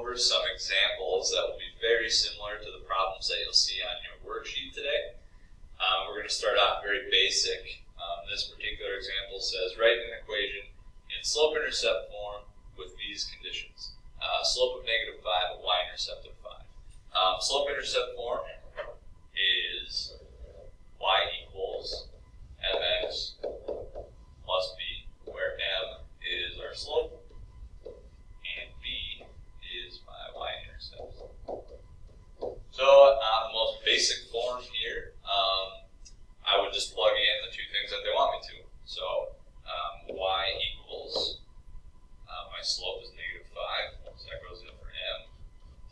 over some examples that will be very similar to the problems that you'll see on your worksheet today. We're going to start off very basic. This particular example says, write an equation in slope-intercept form with these conditions. Slope of -5, a y-intercept of 5. Slope-intercept form is y equals mx plus b, where m is our slope and b is my y-intercept. So on the most basic form here, I would just plug in the two things that they want me to. So y equals, my slope is -5, so that goes in for m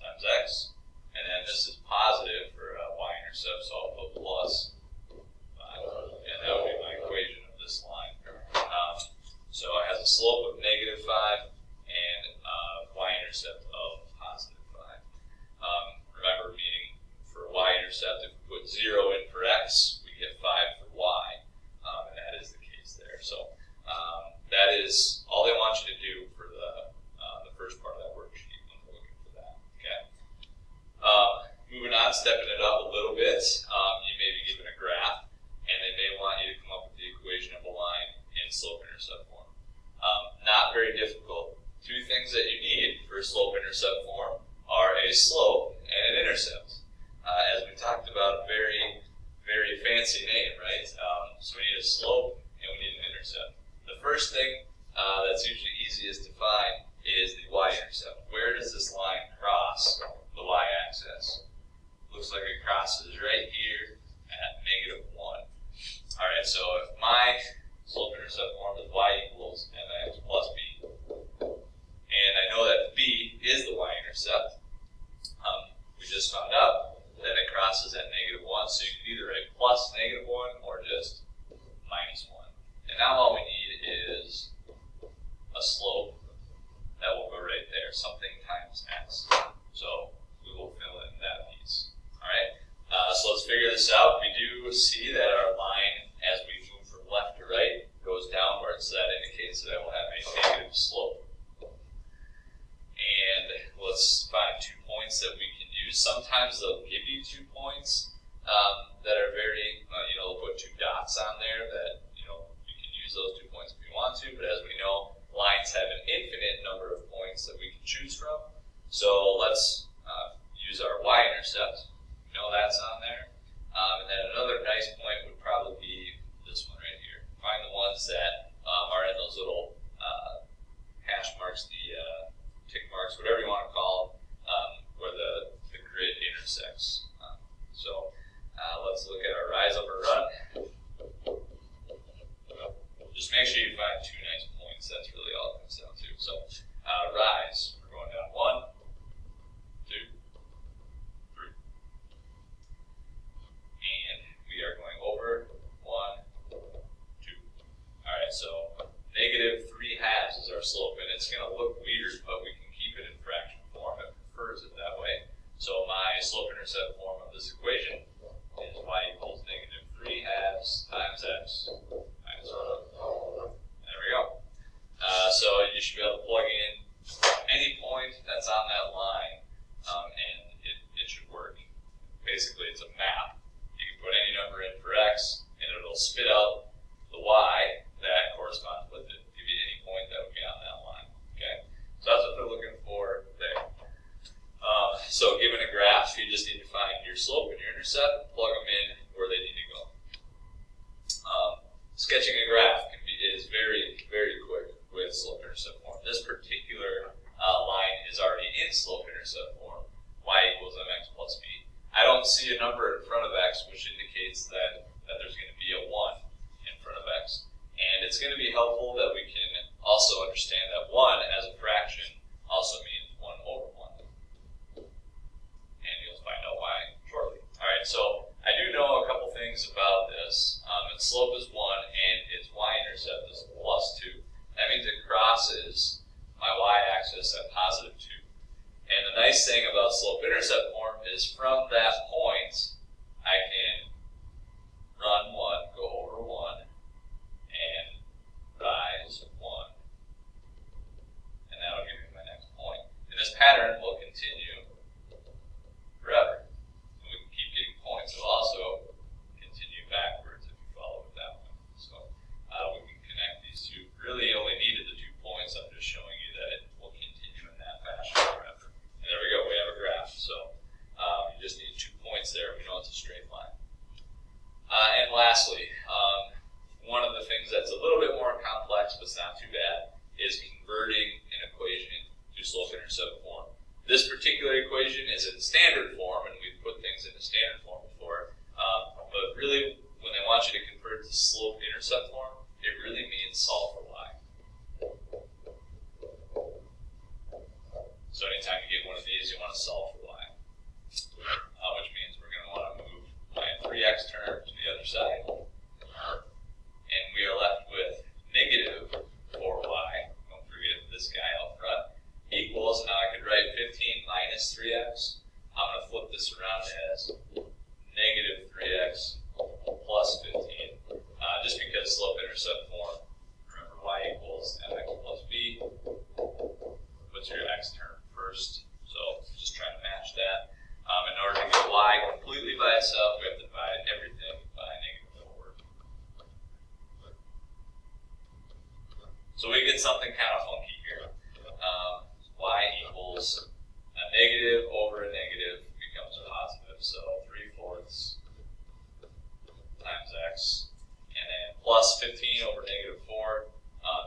times x. And then this is positive for y-intercept, so I'll put plus 5. And that would be my equation of this line. So it has a slope of -5 and y-intercept of positive 5. Remember, meaning for y-intercept, if we put 0 in for x, we get 5 for y. And that is the case there. So that is all they want you to do for the first part of that worksheet when we're looking for that. Okay. Moving on, stepping it up a little bit, you may be given a graph, and they may want you to come up with the equation of a line in slope-intercept form. Not very difficult. Two things that you need for slope-intercept form are a slope and an intercept. As we talked about, very, very fancy name, right? So we need a slope and we need an intercept. The first thing that's usually easiest to find is the y-intercept. Where does this line cross the y-axis? Looks like it crosses right here at -1. Alright, so if my slope-intercept form is y equals mx plus b, and I know that b is the y-intercept, we just found out that it crosses at -1, so you can either write plus -1 or just -1. And now all we need is a slope that will go right there, something times x. So we will fill in that piece. Alright, so let's figure this out. We do see that our line, as we move from left to right, goes downwards, so that indicates that I will have a negative slope. And let's find 2 points that we can use. Sometimes they'll give you 2 points that are very, they'll put 2 dots on there that, you can use those 2 points if you want to, but as we know, lines have an infinite number of points that we can choose from. So let's use our y-intercept. We know that's on there. And then another nice point would probably be this one right here. Find the ones that are in those little hash marks, the tick marks, whatever you want to call them, where the grid intersects. So let's look at our rise up or run. Just make sure you find 2 nice points. That's really all it comes down to. So rise, we're going down 1, 2, 3. And we are going over 1, 2. Alright, so -3/2 is our slope, and it's going to look weird, but we can keep it in fraction form. It prefers it that way. So my slope-intercept form of this equation is y equals -3/2 times x minus 1. There we go. So you should be able to plug in any point that's on that line, and it should work. Basically, it's a map. You can put any number in for x, and it'll spit out the y that corresponds with it. Give you any point that would be on that line. Okay, so that's what they're looking for there. So given a graph, you just need to find your slope and your intercept, plug them in where they need to go. Sketching a graph is very, very quick with slope-intercept form. This particular line is already in slope-intercept form, y equals mx plus b. I don't see a number in front of x, which indicates that there's going to be a 1 in front of x. And it's going to be helpful that we can also understand that 1 as a fraction also means 1 over 1. And you'll find out why shortly. Alright, so I do know a couple things about this. Its slope is 1 and its y-intercept is +2. That means it crosses my y-axis at +2. And the nice thing about slope-intercept form is from that point, I can run 1, go over 1, and rise 1. And that'll give me my next point. And this pattern will continue. particular equation is in standard form, and we've put things into standard form before, but really when they want you to convert to slope-intercept form, it really means solve for y. So anytime you get one of these, you want to solve for y, which means we're going to want to move my 3x term to the other side, and we are left with negative 4y, don't forget this guy out front, equals, now I could write 15 minus 3x, I'm going to flip this around as negative 3x plus 15, just because slope-intercept form, remember y equals mx plus b, puts your x term first, so just trying to match that. In order to get y completely by itself, we have to divide everything by negative 4. So we get something kind of funky here. Y equals a negative over a negative becomes a positive, so 3/4 times x, and then plus 15 over negative 4,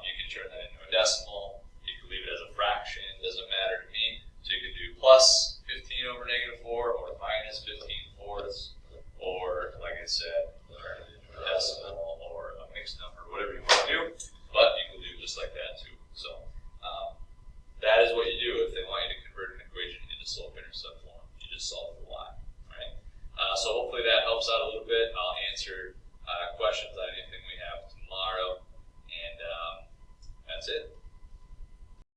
you can turn that into a decimal, you can leave it as a fraction, doesn't matter to me, so you can do plus 15 over negative 4, or minus 15/4, or like I said, turn it into a decimal, or a mixed number, whatever you want to do, but you can do just like that too. So that is what you do if they want you to convert an equation into slope-intercept form. You just solve for y, right? So hopefully that helps out a little bit. I'll answer questions on